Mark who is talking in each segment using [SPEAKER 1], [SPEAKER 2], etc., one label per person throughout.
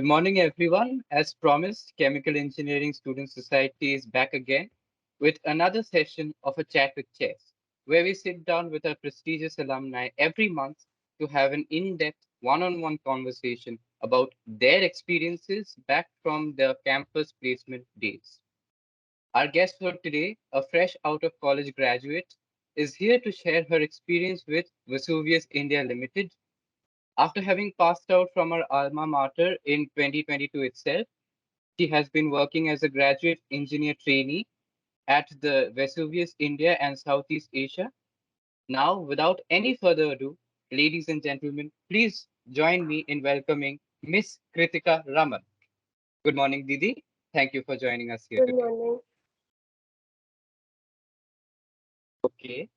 [SPEAKER 1] morning, everyone. As promised, Chemical Engineering Student Society is back again with another session of a chat with chairs, where we sit down with our prestigious alumni every month to have an in-depth one-on-one conversation about their experiences back from their campus placement days. Our guest for today, a fresh out of college graduate, is here to share her experience with Vesuvius India Limited. After having passed out from her alma mater in 2022 itself, she has been working as a graduate engineer trainee at the Vesuvius India and Southeast Asia. Now, without any further ado, ladies and gentlemen, please join me in welcoming Miss Kritika Raman. Good morning, Didi. Thank you for joining us here
[SPEAKER 2] Good
[SPEAKER 1] today.
[SPEAKER 2] morning.
[SPEAKER 1] Okay.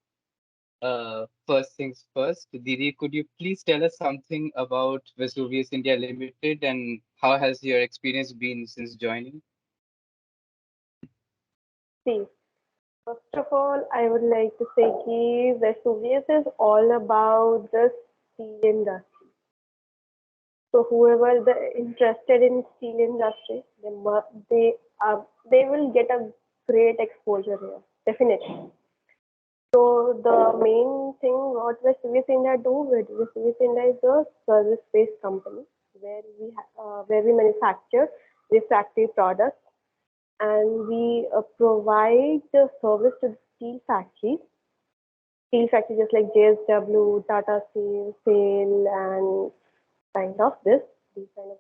[SPEAKER 1] First things first, Didi, could you please tell us something about Vesuvius India Limited and how has your experience been since joining?
[SPEAKER 2] See, first of all, I would like to say that Vesuvius is all about the steel industry. So whoever is interested in steel industry, they will get a great exposure here, definitely. So the main thing what Vesuvius India do with Vesuvius India is a service-based company where we manufacture refractory products and we provide the service to the steel factories just like JSW, Tata Steel, SAIL, and kind of these kind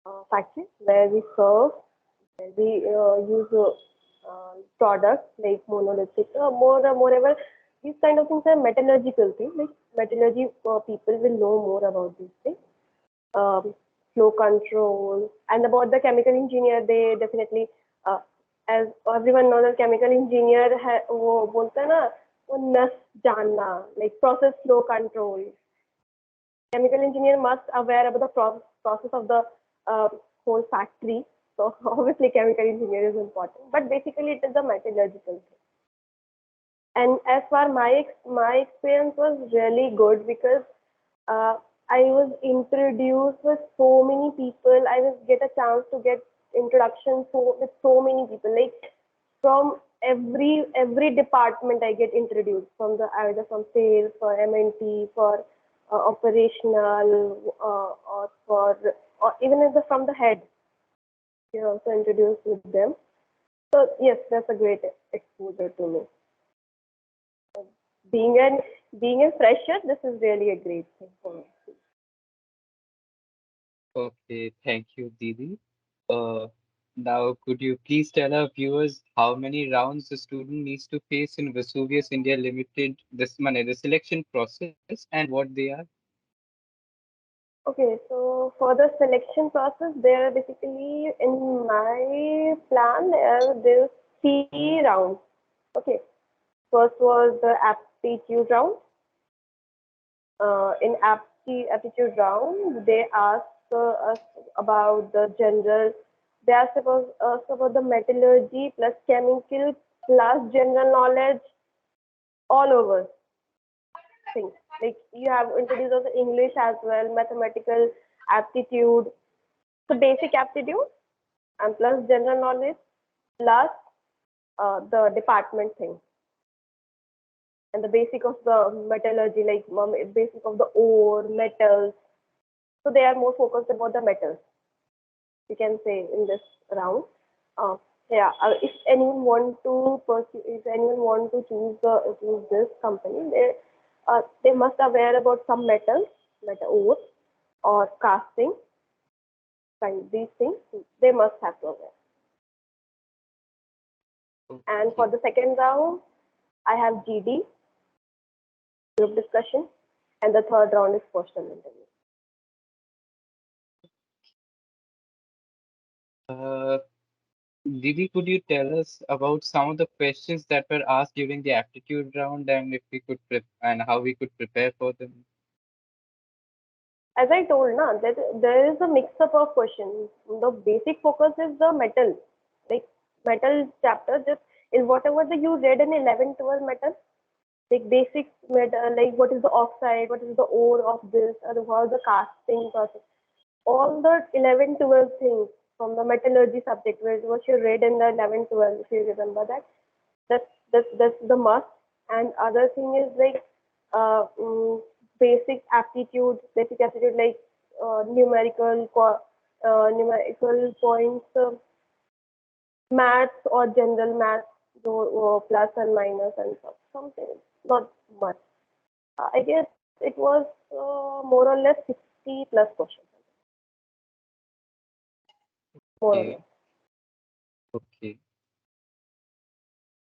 [SPEAKER 2] of factories where we serve, where we use products like monolithic, moreover, these kind of things are metallurgical things. Like metallurgy, people will know more about these things. Flow control and about the chemical engineer, they definitely uh, as everyone knows, the chemical engineer वो बोलता है ना वो नस जानना like process flow control. Chemical engineer must aware about the process of the uh, whole factory. So obviously chemical engineer is important, but basically it is a metallurgical thing. And as far my experience was really good because uh, I was introduced with so many people. I was get a chance to get introduction with so many people. Like from every department, I get introduced from the either from sales, for MNT, for operational, or even as from the head. You're also introduced with them. So yes, that's a great exposure to me. Being an being a fresher, this is really a great thing for me.
[SPEAKER 1] Okay, thank you, Didi. Uh, Now, could you please tell our viewers how many rounds the student needs to face in Vesuvius India Limited, the selection process and what they are?
[SPEAKER 2] Okay, so for the selection process, there are basically in my plan there's three rounds. Okay, first was the aptitude round. In aptitude round, they asked us about the general. They asked about us about the metallurgy plus chemical plus general knowledge all over things. Like you have introduced us English as well, mathematical aptitude, so basic aptitude and plus general knowledge plus the department thing and the basic of the metallurgy, like basic of the ore, metals. So they are more focused about the metals, you can say in this round. Uh, yeah, if anyone want to pursue, if anyone want to choose this company, they must aware about some metals, metal ore or casting, kind these things they must have to aware. And for
[SPEAKER 1] Okay.
[SPEAKER 2] the second round, I have GD, group discussion, and the third round is personal interview.
[SPEAKER 1] Uh, Didi, could you tell us about some of the questions that were asked during the aptitude round and if we could and how we could prepare for them?
[SPEAKER 2] As I told, na, that there is a mix-up of questions. The basic focus is the metal, like metal chapter. Just in whatever you read in 11, 12 metal, like basic metal, like what is the oxide, what is the ore of this, or what is the casting process. all the 11, 12 things from the metallurgy subject, which you read in the 11, 12, if you remember that. That's the must. And other thing is like uh, mm, basic aptitude like numerical points, maths or general maths, plus and minus and stuff. Something not much. I guess it was more or less 60 plus questions, more or less.
[SPEAKER 1] Okay. Okay.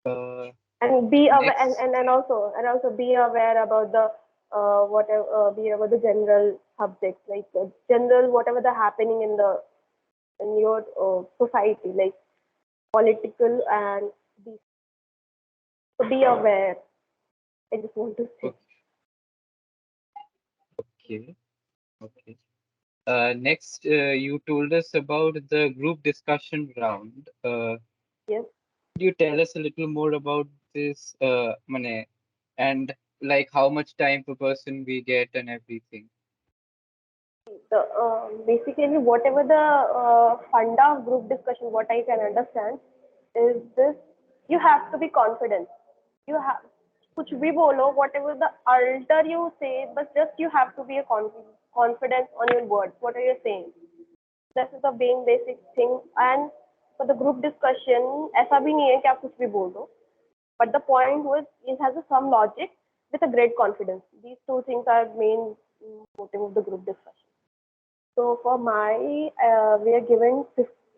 [SPEAKER 1] Uh,
[SPEAKER 2] And be aware,
[SPEAKER 1] Next.
[SPEAKER 2] and also be aware about the whatever be about the general subjects, like general whatever the happening in your society, like political and these. So be aware. I just want to say.
[SPEAKER 1] Okay. Okay. Okay. Next, you told us about the group discussion round.
[SPEAKER 2] Yes.
[SPEAKER 1] Could you tell us a little more about this, Mane, and like how much time per person we get and everything?
[SPEAKER 2] Basically whatever the funda of group discussion, what I can understand is this: you have to be confident. You have कुछ भी बोलो, whatever the alter you say, but just you have to be a confidence on your words. What are you saying? This is the main basic thing. And for the group discussion, ऐसा भी नहीं है कि आप कुछ भी बोल दो. But the point was it has some logic with a great confidence. These two things are main motive of the group discussion. So for my, we are given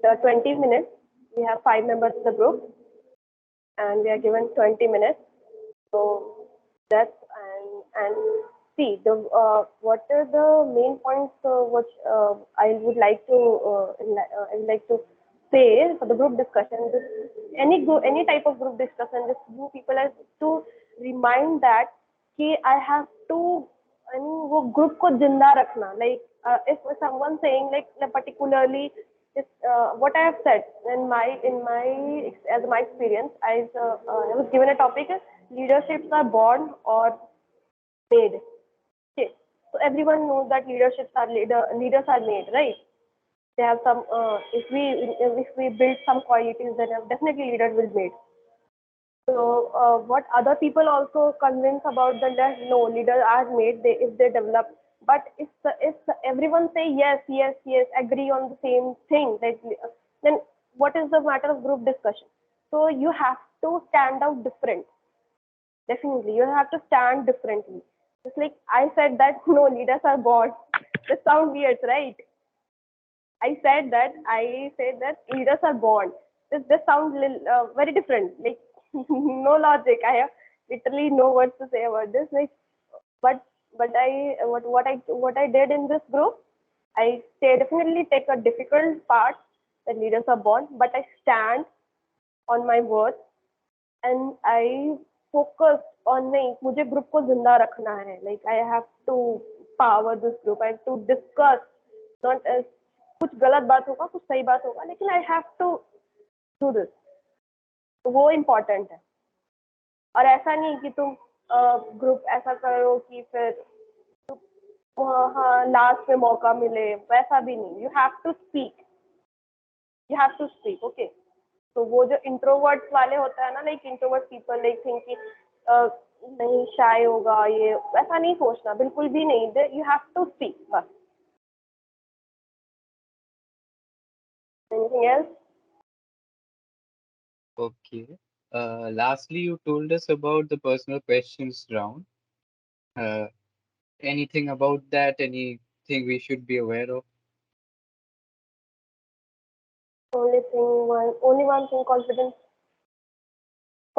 [SPEAKER 2] 20 minutes. We have 5 members in the group, and we are given 20 minutes. So that's and see the what are the main points which I would like to say for the group discussion. Any type of group discussion, just you people have to remind that कि I have to यानी वो group को जिंदा रखना, like if someone saying like particularly this, what I have said as my experience, I was given a topic: leaderships are born or made. Okay, so everyone knows that leaders are made, right? They have some. If we build some qualities, then definitely leaders will made. So what other people also convince about that no, leaders are made if they develop. But if everyone say yes, yes, yes, agree on the same thing, then what is the matter of group discussion? So you have to stand out different. Definitely, you have to stand differently. Just like I said that no, leaders are born. That sounds weird, right? I said that leaders are born. This sounds very different. Like no logic. I have literally no words to say about this. Like, but what I did in this group, definitely take a difficult part that leaders are born, but I stand on my words and I focused on नहीं मुझे group को जिंदा रखना है. Like I have to power this group. I have to discuss, not as कुछ गलत बात होगा कुछ सही बात होगा, लेकिन I have to do this. तो वो इम्पोर्टेंट है. और ऐसा नहीं कि तुम ग्रुप ऐसा करो कि फिर हाँ लास्ट में मौका मिले, वैसा भी नहीं. You have to speak okay. तो वो जो इंट्रोवर्ट्स वाले होता है ना, like introvert people like think कि नहीं शाय होगा, ये वैसा नहीं सोचना, बिल्कुल भी नहीं. यू हैव टू स्पीक बस. Anything else?
[SPEAKER 1] Okay. Lastly, you told us about the personal questions round. Uh, Anything about that? Anything we should be aware of?
[SPEAKER 2] Only one thing: confidence.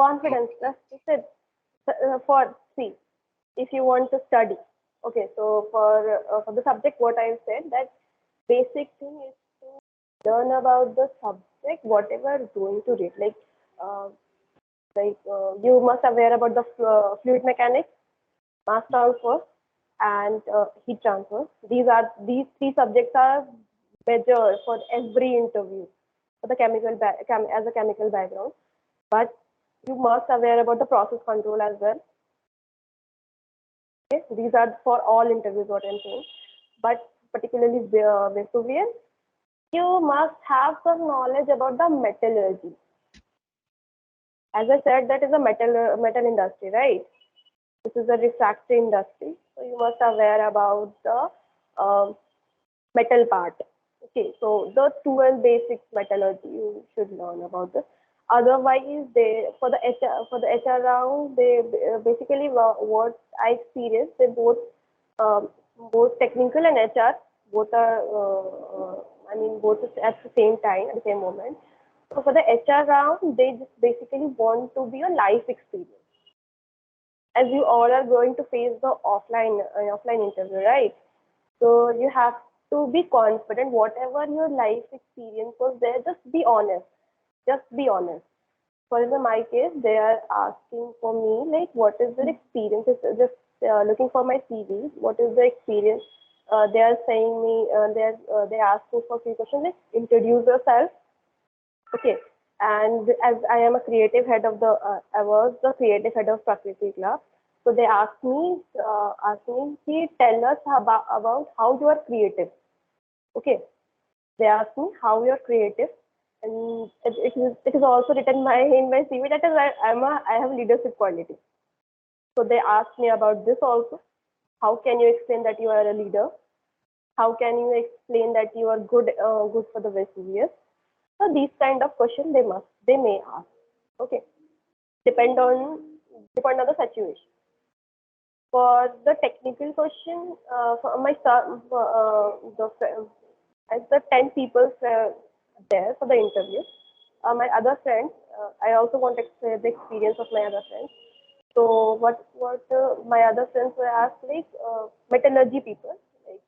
[SPEAKER 2] Confidence.
[SPEAKER 1] Okay.
[SPEAKER 2] That's it. For see, if you want to study, okay. So for the subject, what I said, that basic thing is to learn about the subject, whatever is going to read. Uh, you must aware about the fluid mechanics, mass transfer, and heat transfer. These three subjects are major for every interview for the as a chemical background. But you must aware about the process control as well. Okay, these are for all interviews what I'm saying. But particularly Vesuvius, you must have some knowledge about the metallurgy. As I said, that is a metal industry, right? This is a refractory industry, so you must aware about the metal part. Okay, so the 12 basic metallurgy you should learn about this. Otherwise, they for the HR round, they basically what I experienced. They um, both technical and HR both are I mean both at the same time at the same moment. So for the HR round, they just basically want to be a life experience, as you all are going to face the offline interview, right? So you have to be confident. Whatever your life experience was there, just be honest. Just be honest. For in my case, they are asking for me like, what is the experience? It's just looking for my CV. What is the experience? They are saying me. They ask me for few questions like, introduce yourself. Okay. And as I am a creative head of I was the creative head of Prakriti Club. So they asked me, "Ki, tell us about how you are creative." Okay. They asked me how you are creative, and it is also written in my CV that is I have leadership quality. So they asked me about this also. How can you explain that you are a leader? How can you explain that you are good for the Vesuvius? So these kind of questions they may ask. Okay, depend on depend on the situation. For the technical question, for my as the 10 people there for the interview, my other friends, I also want to share the experience of my other friends. So what my other friends were asked like metallurgy people, like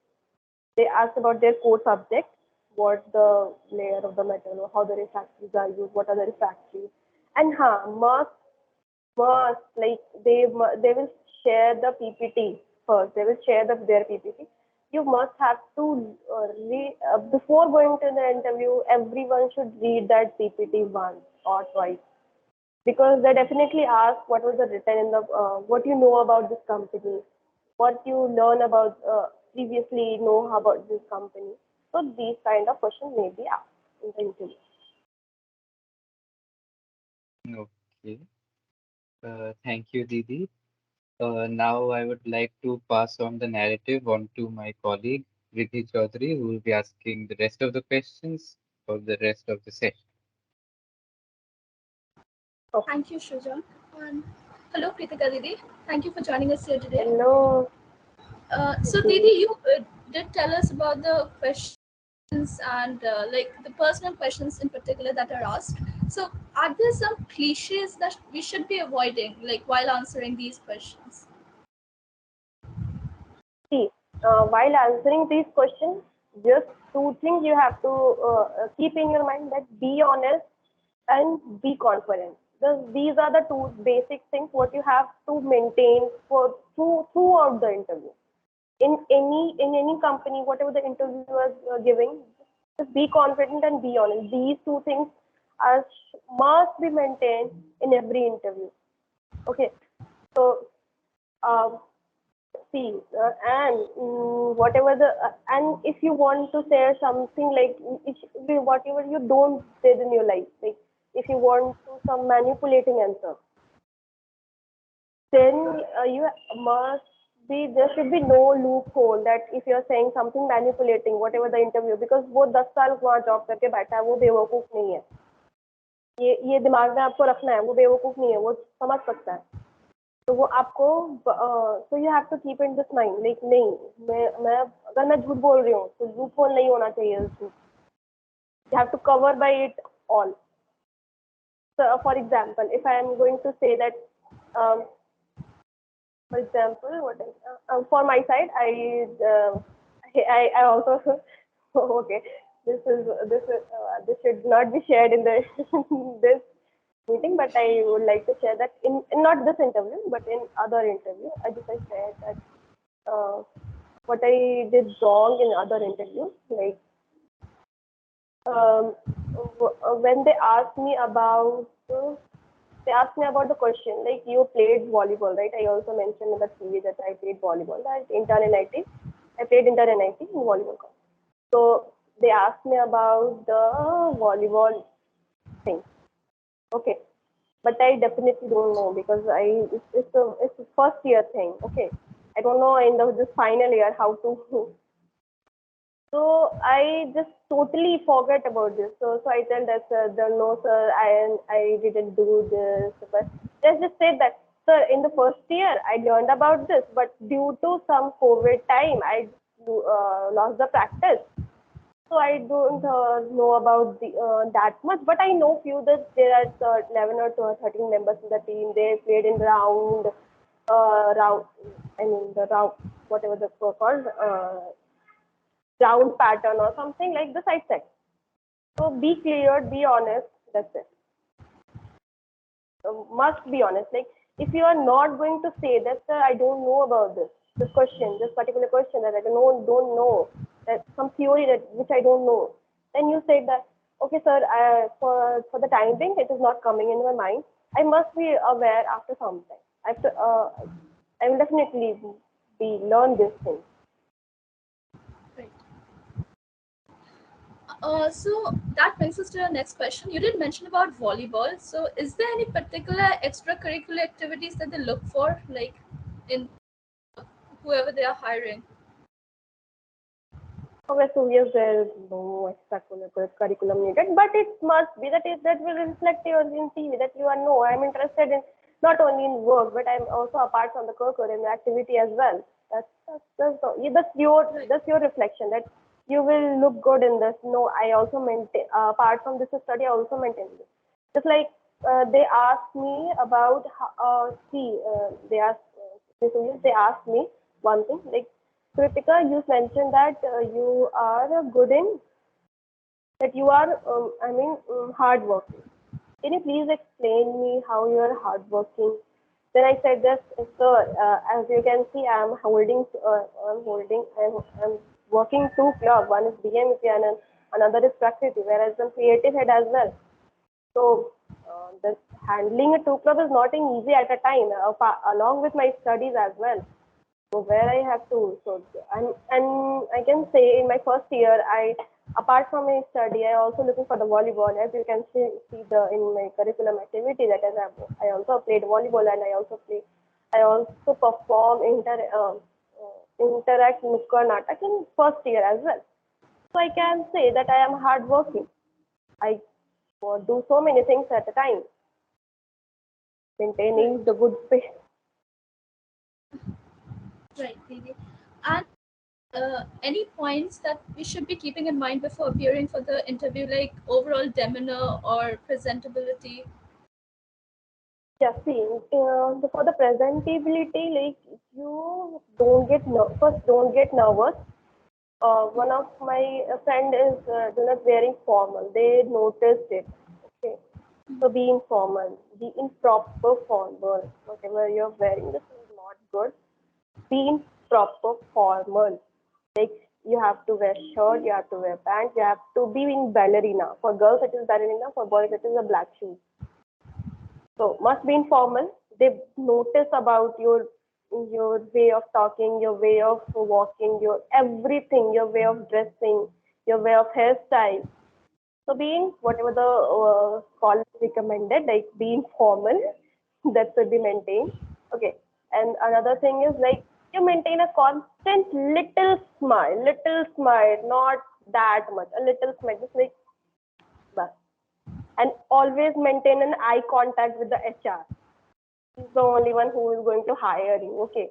[SPEAKER 2] they asked about their core subject, what the layer of the metal, how the refractories are used, what are the refractories, and must like they will share the PPT first. They will share their PPT. You must have to before going to the interview. Everyone should read that PPT once or twice, because they definitely ask what was the written in the what you know about this company, what you learn about previously know about this company. So these kind of questions may be asked in the interview.
[SPEAKER 1] Okay. Thank you, Didi. Now I would like to pass on the narrative on to my colleague Riddhi Chaudhary, who will be asking the rest of the questions for the rest of the session.
[SPEAKER 2] Okay.
[SPEAKER 3] Thank you, Shujan. And hello, Kritika Didi. Thank you for joining us here today.
[SPEAKER 2] Hello.
[SPEAKER 3] So, Didi, you did tell us about the questions and like the personal questions in particular that are asked. So, are there some cliches that we should be avoiding, like while answering these questions?
[SPEAKER 2] See, while answering these questions, just two things you have to keep in your mind: that be honest and be confident. These are the two basic things what you have to maintain throughout the interview. In any company, whatever the interviewer is giving, just be confident and be honest. These two things must be maintained in every interview. Okay, so. Um, See, whatever and if you want to share something like whatever you don't did in your life, like if you want to some manipulating answer, then you must be there should be no loophole that if you're saying something manipulating, whatever the interview, because वो 10 साल वहाँ job करके बैठा है, वो बेवकूफ नहीं है. ये दिमाग में आपको रखना है, वो बेवकूफ नहीं है, वो समझ सकता है. तो वो आपको so you have to keep in this mind like नहीं, मैं अगर मैं झूठ बोल रही हूँ तो लूप होल नहीं होना चाहिए झूठ. You have to cover by it all. For example, if I am going to say that for example, what for my side, I also okay. This should not be shared in the this meeting, but I would like to share that in not this interview, but in other interview, I said that what I did wrong in other interviews, like when they asked me about the question like you played volleyball, right? I also mentioned in the CV that I played volleyball at intern NIT. I played inter NIT in volleyball. So they asked me about the volleyball thing. Okay, but I definitely don't know because it's a first year thing. Okay, I don't know in this final year how to. So I just totally forget about this. So I tell that sir, no sir, I didn't do this. But let's just say that sir, in the first year I learned about this, but due to some COVID time, I lost the practice. So I don't know about that much, but I know few that there are 11 or 13 members in the team. They played in round. I mean the round, whatever the called round pattern or something like this. I said. So be clear, be honest. That's it. Must be honest. Like if you are not going to say that, sir, I don't know about this question, this particular question that I don't know, that some theory that which I don't know, then you say that, okay, sir, for the time being, it is not coming in my mind. I must be aware after some time. After I will definitely be learn this thing.
[SPEAKER 3] Right. So that brings us to the next question. You did mention about volleyball. So is there any particular extracurricular activities that they look for, like in whoever they are hiring?
[SPEAKER 2] Okay, so yes, there is no curriculum needed, but it must be that will reflect your in CV that you are no, I'm interested in not only in work, but I'm also apart from the curriculum activity as well. That's your reflection that you will look good in this. No, I also maintain apart from this study, I also maintain this. Just like they asked me about they asked me one thing like Kritika, you mentioned that you are good in that you are, hardworking. Can you please explain me how you are hardworking? Then I said that, sir, as you can see, I'm working two club. One is BMP and another is Prakriti, whereas I'm creative head as well. So the handling a two club is not an easy at a time, along with my studies as well. So where I have to, so and I can say in my first year, apart from my study, I also looking for the volleyball. As you can see the in my curriculum activity that I also played volleyball and I also perform interact Nukkar Natak in first year as well. So I can say that I am hardworking. I do so many things at a time, maintaining the good pace.
[SPEAKER 3] Right, Didi. And any points that we should be keeping in mind before appearing for the interview, like overall demeanor or presentability?
[SPEAKER 2] Yeah, see, for the presentability, like you first don't get nervous. One of my friend is do not wearing formal. They noticed it. Okay, so be informal, be in proper formal. Whatever you're wearing, this is not good. Be in proper formal. Like you have to wear shirt, you have to wear pants, you have to be in ballerina. For girls, it is ballerina. For boys, it is a black shoe. So must be informal. They notice about your way of talking, your way of walking, your everything, your way of dressing, your way of hairstyle. So being whatever the college recommended, like being formal, that should be maintained. Okay. And another thing is like you maintain a constant little smile, not that much, a little smile, just like that. And always maintain an eye contact with the HR. He's the only one who is going to hire you. Okay,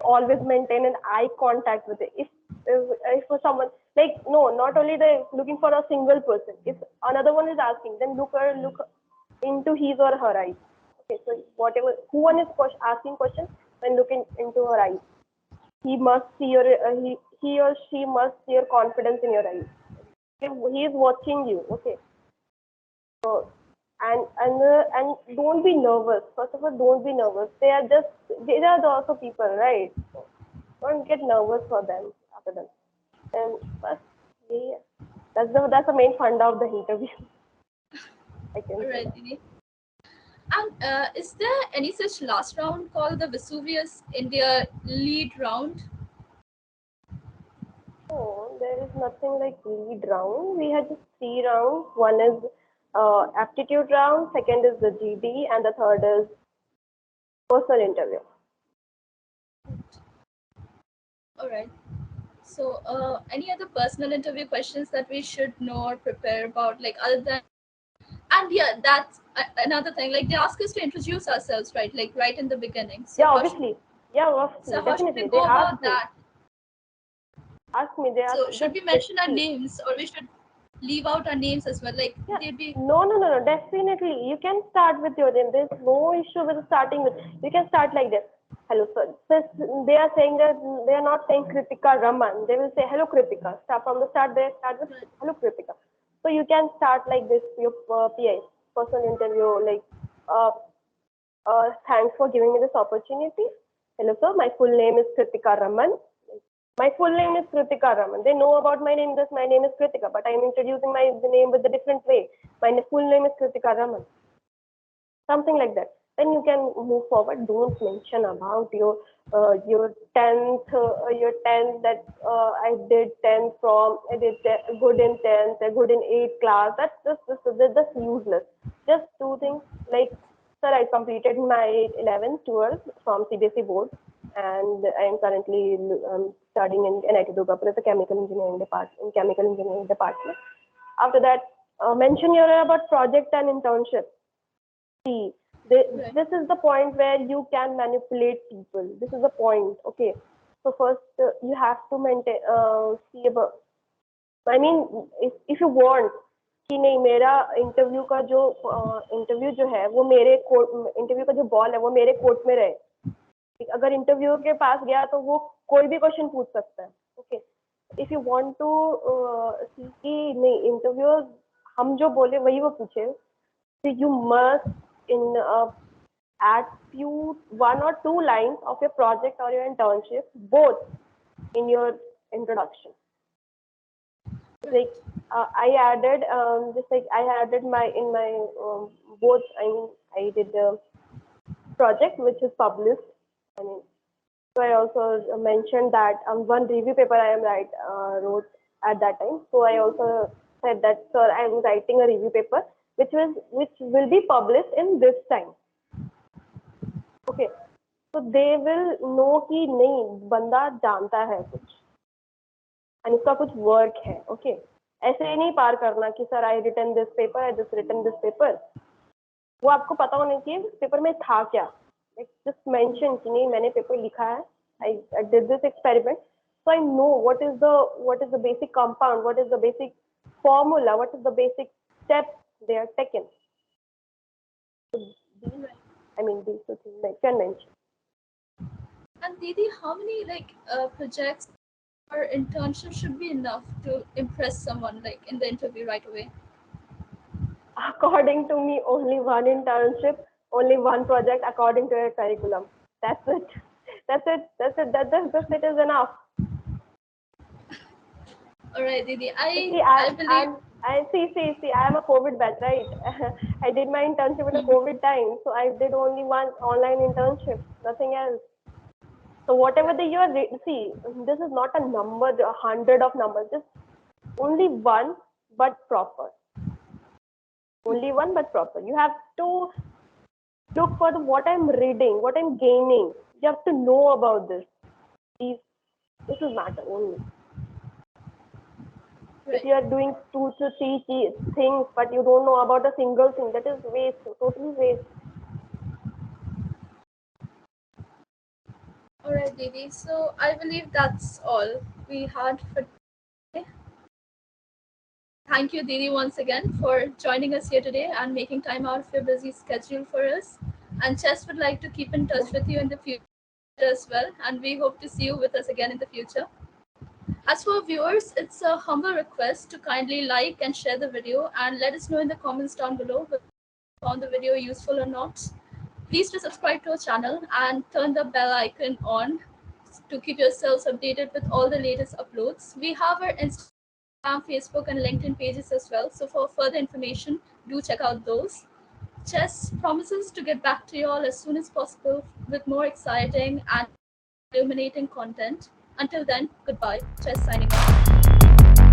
[SPEAKER 2] always maintain an eye contact with it. If for someone like no, not only they looking for a single person. If another one is asking, then look into his or her eyes. Okay, so whatever who one is asking question, then look into her eyes. He must see your he or she must see your confidence in your eyes. He is watching you. Okay, so and don't be nervous. First of all, don't be nervous. They are also people, right? So don't get nervous for them after them. And first, yeah, that's the main fun of the interview. I can say
[SPEAKER 3] Right,
[SPEAKER 2] that.
[SPEAKER 3] Didi. And is there any such last round called the Vesuvius India lead round?
[SPEAKER 2] No, there is nothing like lead round. We had just three rounds. One is aptitude round, second is the GD, and the third is personal interview.
[SPEAKER 3] All right. So, any other personal interview questions that we should know or prepare about, like other than, and yeah, that's another thing. Like they ask us to introduce ourselves, right? Like right in the beginning.
[SPEAKER 2] Yeah, obviously. Yeah, obviously,
[SPEAKER 3] So how should we
[SPEAKER 2] definitely. They
[SPEAKER 3] go about
[SPEAKER 2] asked me.
[SPEAKER 3] that?
[SPEAKER 2] Asked me. They asked.
[SPEAKER 3] So should
[SPEAKER 2] They,
[SPEAKER 3] we
[SPEAKER 2] they
[SPEAKER 3] mention our
[SPEAKER 2] see.
[SPEAKER 3] names or we should leave out our names as well? Like
[SPEAKER 2] Yeah.
[SPEAKER 3] they'd be
[SPEAKER 2] No, no, no, no. Definitely. You can start with your name. There's no issue with starting with. You can start like this. Hello, sir. Since they are saying that they are not saying Kritika Raman. They will say hello, Kritika. Start from the start. They start with
[SPEAKER 3] right.
[SPEAKER 2] hello, Kritika. So you can start like this. Your PI personal interview. Like, uh, thanks for giving me this opportunity. Hello, sir. My full name is Kritika Raman. My full name is Kritika Raman. They know about my name, that my name is Kritika, but I am introducing my the name with a different way. My full name is Kritika Raman. Something like that. Then you can move forward. Don't mention about your tenth that I did tenth from I did good in tenth, good in eighth class. That's useless. Just two things like, sir, I completed my 11th 12th from CBSE board, and I am currently studying in NIT Durgapur as a chemical engineering department. After that, mention your about project and internship. See,
[SPEAKER 3] Right.
[SPEAKER 2] this is the point where you can manipulate people. This is the point. Okay. So first, you have to maintain. See about. I mean, if you want कि नहीं मेरा interview जो है वो मेरे court interview का जो ball है वो मेरे कोर्ट में रहे. अगर इंटरव्यू के पास गया तो वो कोई भी क्वेश्चन पूछ सकता है. Okay. If you want to see कि नहीं इंटरव्यू हम जो बोले वही वो पूछे. So you must in add few one or two lines of your project or your internship both in your introduction. Like I added just like I added my in my both. I mean I did the project which is published. I mean so I also mentioned that one review paper I am wrote at that time. So I also said that sir I am writing a review paper which will be published in this time. Okay. तो they will know कि नहीं बंदा जानता है कुछ and उसका कुछ work है. ओके. ऐसे ही नहीं पार करना कि sir I written this paper I just written this paper. वो आपको पता होना चाहिए उस पेपर में था क्या. लाइक जस्ट मेंशन कि नहीं मैंने पेपर लिखा है. I did this experiment so I know what is the basic compound, what is the basic formula, what is the basic steps they are taken. So these, I mean these two things I can mention.
[SPEAKER 3] And Didi, how many like projects or internships should be enough to impress someone like in the interview right away?
[SPEAKER 2] According to me, only one internship, only one project according to your curriculum. That's it. That's it. That's it. That's it is enough.
[SPEAKER 3] All right, Didi.
[SPEAKER 2] See,
[SPEAKER 3] I believe
[SPEAKER 2] I see. I am a COVID batch, right? I did my internship in the COVID time, so I did only one online internship, nothing else. So whatever the year, see, this is not a number, a hundred of numbers. Just only one, but proper. Only one, but proper. You have to look for what I'm reading, what I'm gaining. You have to know about this. These, this is matter only. If
[SPEAKER 3] right.
[SPEAKER 2] you are doing two to three things, but you don't know about a single thing, that is waste, totally waste.
[SPEAKER 3] All right, Didi. So I believe that's all we had for today. Thank you, Didi, once again for joining us here today and making time out of your busy schedule for us. And Chess would like to keep in touch with you in the future as well. And we hope to see you with us again in the future. As for viewers, it's a humble request to kindly like and share the video and let us know in the comments down below whether you found the video useful or not. Please do subscribe to our channel and turn the bell icon on to keep yourselves updated with all the latest uploads. We have our Instagram, Facebook, and LinkedIn pages as well. So for further information, do check out those. Chess promises to get back to you all as soon as possible with more exciting and illuminating content. Until then, goodbye. Just signing off.